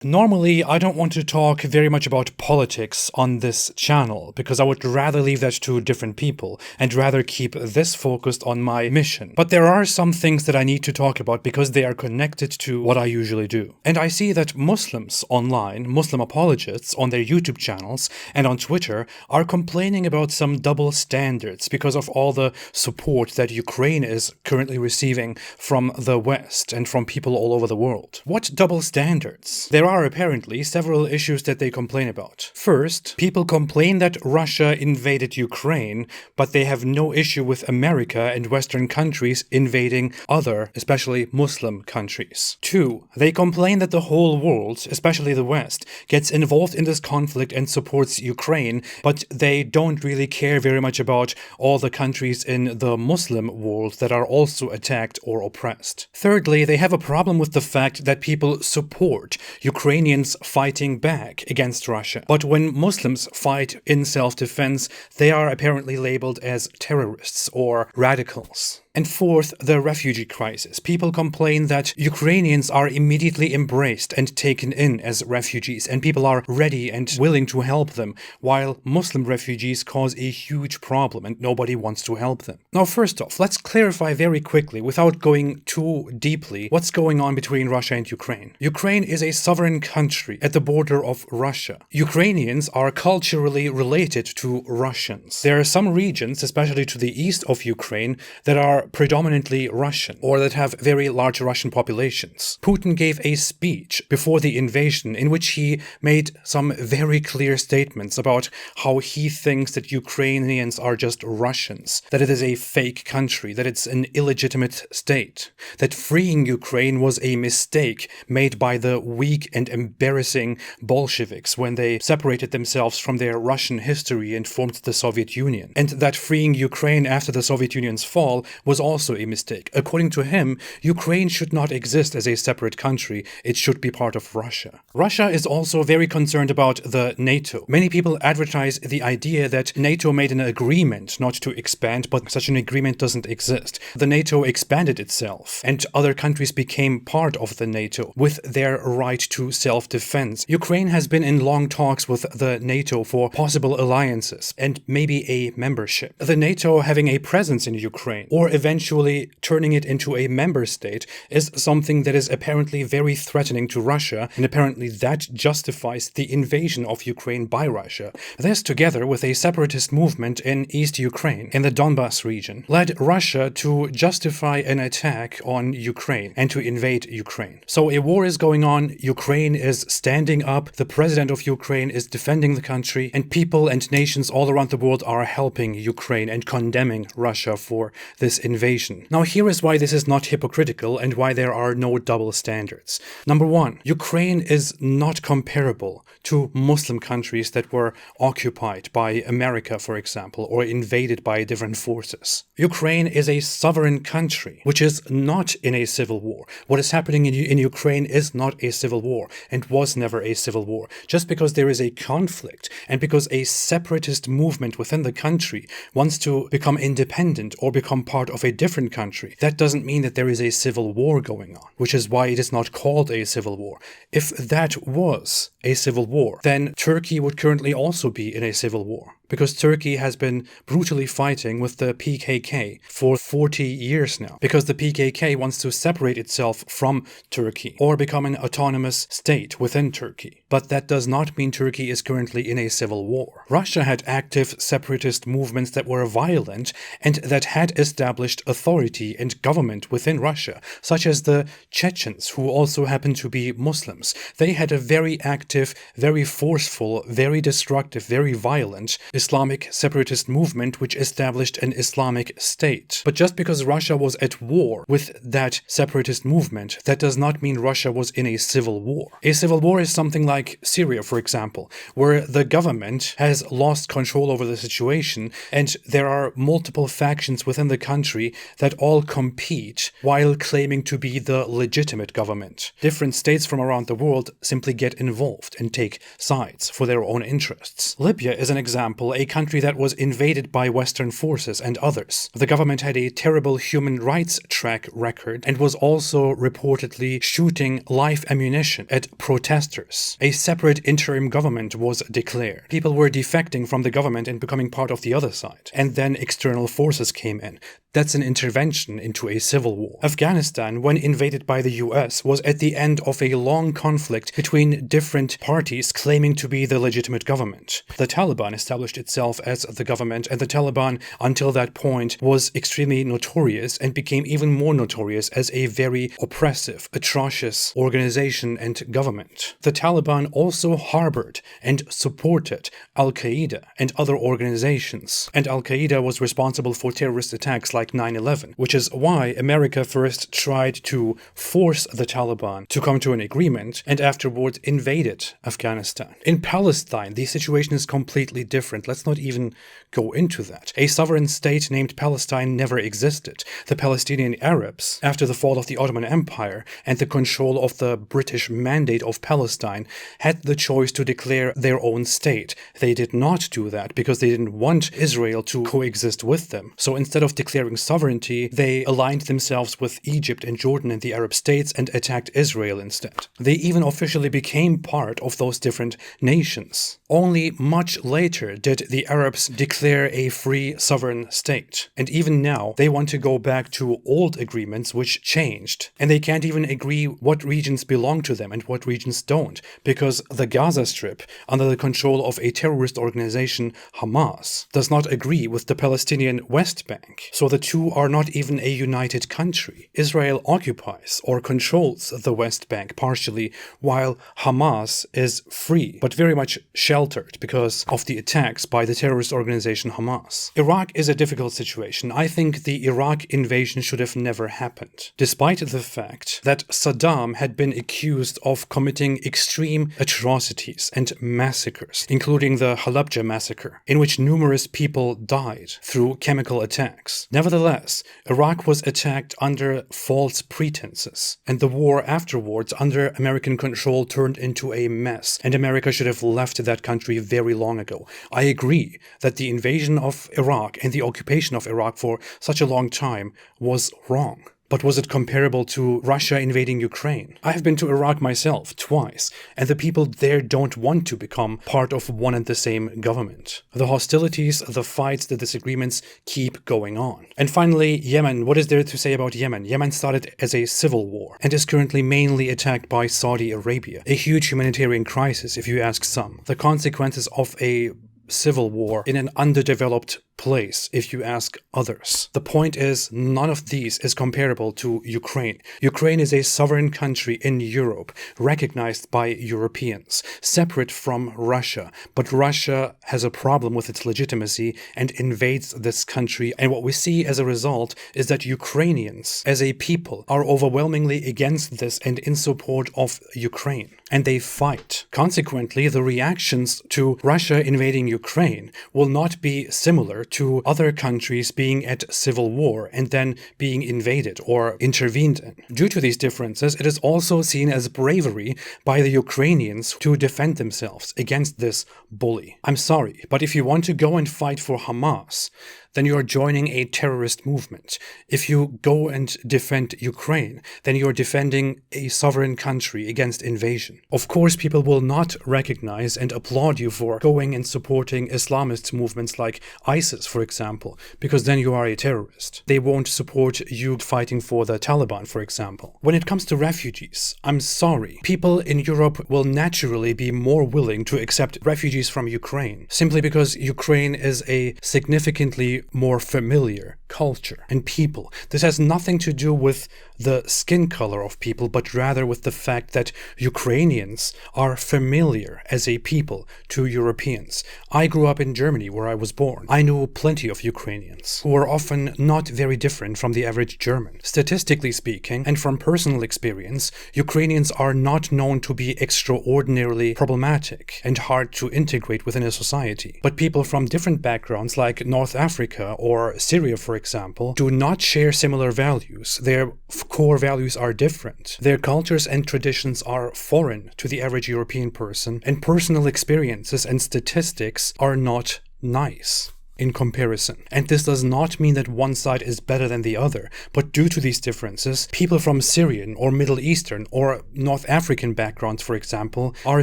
Normally, I don't want to talk very much about politics on this channel because I would rather leave that to different people and rather keep this focused on my mission. But there are some things that I need to talk about because they are connected to what I usually do. And I see that Muslims online, Muslim apologists on their YouTube channels and on Twitter are complaining about some double standards because of all the support that Ukraine is currently receiving from the West and from people all over the world. What double standards? There are apparently several issues that they complain about. First, people complain that Russia invaded Ukraine, but they have no issue with America and Western countries invading other, especially Muslim countries. Two, they complain that the whole world, especially the West, gets involved in this conflict and supports Ukraine, but they don't really care very much about all the countries in the Muslim world that are also attacked or oppressed. Thirdly, they have a problem with the fact that people support Ukrainians fighting back against Russia. But when Muslims fight in self-defense, they are apparently labeled as terrorists or radicals. And fourth, the refugee crisis. People complain that Ukrainians are immediately embraced and taken in as refugees, and people are ready and willing to help them, while Muslim refugees cause a huge problem and nobody wants to help them. Now, first off, let's clarify very quickly, without going too deeply, what's going on between Russia and Ukraine. Ukraine is a sovereign country at the border of Russia. Ukrainians are culturally related to Russians. There are some regions, especially to the east of Ukraine, that are predominantly Russian, or that have very large Russian populations. Putin gave a speech before the invasion in which he made some very clear statements about how he thinks that Ukrainians are just Russians, that it is a fake country, that it's an illegitimate state, that freeing Ukraine was a mistake made by the weak and embarrassing Bolsheviks when they separated themselves from their Russian history and formed the Soviet Union, and that freeing Ukraine after the Soviet Union's fall was also a mistake. According to him, Ukraine should not exist as a separate country, it should be part of Russia. Russia is also very concerned about the NATO. Many people advertise the idea that NATO made an agreement not to expand, but such an agreement doesn't exist. The NATO expanded itself, and other countries became part of the NATO with their right to self-defense. Ukraine has been in long talks with the NATO for possible alliances and maybe a membership. The NATO having a presence in Ukraine, or eventually turning it into a member state, is something that is apparently very threatening to Russia, and apparently that justifies the invasion of Ukraine by Russia. This, together with a separatist movement in East Ukraine, in the Donbas region, led Russia to justify an attack on Ukraine and to invade Ukraine. So a war is going on, Ukraine is standing up, the president of Ukraine is defending the country, and people and nations all around the world are helping Ukraine and condemning Russia for this invasion. Now, here is why this is not hypocritical and why there are no double standards. Number one, Ukraine is not comparable to Muslim countries that were occupied by America, for example, or invaded by different forces. Ukraine is a sovereign country, which is not in a civil war. What is happening in Ukraine is not a civil war and was never a civil war. Just because there is a conflict and because a separatist movement within the country wants to become independent or become part of a different country, that doesn't mean that there is a civil war going on, which is why it is not called a civil war. If that was a civil war, then Turkey would currently also be in a civil war, because Turkey has been brutally fighting with the PKK for 40 years now, because the PKK wants to separate itself from Turkey or become an autonomous state within Turkey. But that does not mean Turkey is currently in a civil war. Russia had active separatist movements that were violent and that had established authority and government within Russia, such as the Chechens, who also happen to be Muslims. They had a very active, very forceful, very destructive, very violent Islamic separatist movement which established an Islamic state. But just because Russia was at war with that separatist movement, that does not mean Russia was in a civil war. A civil war is something like Syria, for example, where the government has lost control over the situation and there are multiple factions within the country country that all compete while claiming to be the legitimate government. Different states from around the world simply get involved and take sides for their own interests. Libya is an example, a country that was invaded by Western forces and others. The government had a terrible human rights track record and was also reportedly shooting live ammunition at protesters. A separate interim government was declared. People were defecting from the government and becoming part of the other side. And then external forces came in. That's an intervention into a civil war. Afghanistan, when invaded by the US, was at the end of a long conflict between different parties claiming to be the legitimate government. The Taliban established itself as the government, and the Taliban, until that point, was extremely notorious and became even more notorious as a very oppressive, atrocious organization and government. The Taliban also harbored and supported Al-Qaeda and other organizations, and Al-Qaeda was responsible for terrorist attacks like 9/11, which is why America first tried to force the Taliban to come to an agreement and afterwards invaded Afghanistan. In Palestine, the situation is completely different. Let's not even go into that. A sovereign state named Palestine never existed. The Palestinian Arabs, after the fall of the Ottoman Empire and the control of the British Mandate of Palestine, had the choice to declare their own state. They did not do that because they didn't want Israel to coexist with them. So instead of declaring sovereignty, they aligned themselves with Egypt and Jordan and the Arab states and attacked Israel instead. They even officially became part of those different nations. Only much later did the Arabs declare a free sovereign state. And even now, they want to go back to old agreements which changed. And they can't even agree what regions belong to them and what regions don't, because the Gaza Strip, under the control of a terrorist organization, Hamas, does not agree with the Palestinian West Bank. So the two are not even a united country. Israel occupies or controls the West Bank partially, while Hamas is free, but very much sheltered because of the attacks by the terrorist organization Hamas. Iraq is a difficult situation. I think the Iraq invasion should have never happened, despite the fact that Saddam had been accused of committing extreme atrocities and massacres, including the Halabja massacre, in which numerous people died through chemical attacks. Nevertheless, Iraq was attacked under false pretenses, and the war afterwards under American control turned into a mess, and America should have left that country very long ago. I agree that the invasion of Iraq and the occupation of Iraq for such a long time was wrong. But was it comparable to Russia invading Ukraine? I have been to Iraq myself twice, and the people there don't want to become part of one and the same government. The hostilities, the fights, the disagreements keep going on. And finally, Yemen. What is there to say about Yemen? Yemen started as a civil war and is currently mainly attacked by Saudi Arabia. A huge humanitarian crisis, if you ask some. The consequences of a civil war in an underdeveloped place, if you ask others. The point is, none of these is comparable to Ukraine. Ukraine is a sovereign country in Europe, recognized by Europeans, separate from Russia. But Russia has a problem with its legitimacy and invades this country. And what we see as a result is that Ukrainians, as a people, are overwhelmingly against this and in support of Ukraine. And they fight. Consequently, the reactions to Russia invading Ukraine will not be similar to other countries being at civil war and then being invaded or intervened in. Due to these differences, it is also seen as bravery by the Ukrainians to defend themselves against this bully. I'm sorry, but if you want to go and fight for Hamas, then you are joining a terrorist movement. If you go and defend Ukraine, then you are defending a sovereign country against invasion. Of course, people will not recognize and applaud you for going and supporting Islamist movements like ISIS, for example, because then you are a terrorist. They won't support you fighting for the Taliban, for example. When it comes to refugees, I'm sorry. People in Europe will naturally be more willing to accept refugees from Ukraine, simply because Ukraine is a significantly more familiar culture and people. This has nothing to do with the skin color of people, but rather with the fact that Ukrainians are familiar as a people to Europeans. I grew up in Germany, where I was born. I knew plenty of Ukrainians who were often not very different from the average German. Statistically speaking, and from personal experience, Ukrainians are not known to be extraordinarily problematic and hard to integrate within a society. But people from different backgrounds, like North Africa or Syria, for example, do not share similar values. Their core values are different. Their cultures and traditions are foreign to the average European person, and personal experiences and statistics are not nice in comparison. And this does not mean that one side is better than the other, but due to these differences, people from Syrian or Middle Eastern or North African backgrounds, for example, are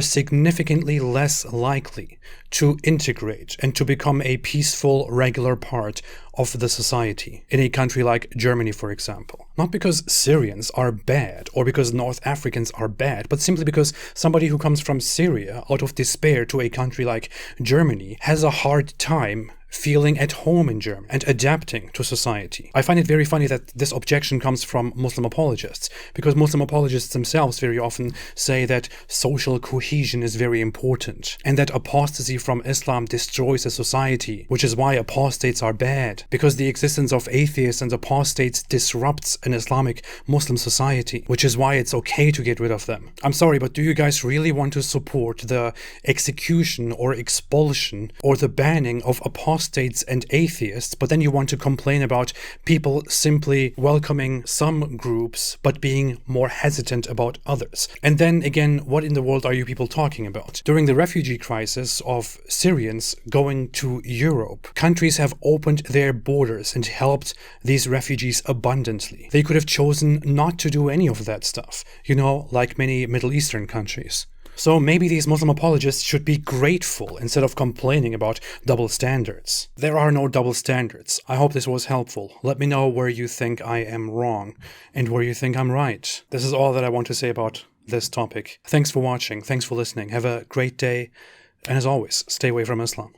significantly less likely to integrate and to become a peaceful, regular part of the society in a country like Germany, for example. Not because Syrians are bad or because North Africans are bad, but simply because somebody who comes from Syria out of despair to a country like Germany has a hard time feeling at home in Germany and adapting to society. I find it very funny that this objection comes from Muslim apologists, because Muslim apologists themselves very often say that social cohesion is very important and that apostasy from Islam destroys a society, which is why apostates are bad, because the existence of atheists and apostates disrupts an Islamic Muslim society, which is why it's okay to get rid of them. I'm sorry, but do you guys really want to support the execution or expulsion or the banning of apostates and atheists, but then you want to complain about people simply welcoming some groups but being more hesitant about others? And then again, what in the world are you people talking about? During the refugee crisis of Syrians going to Europe, countries have opened their borders and helped these refugees abundantly. They could have chosen not to do any of that stuff, like many Middle Eastern countries. So maybe these Muslim apologists should be grateful instead of complaining about double standards. There are no double standards. I hope this was helpful. Let me know where you think I am wrong and where you think I'm right. This is all that I want to say about this topic. Thanks for watching. Thanks for listening. Have a great day. And as always, stay away from Islam.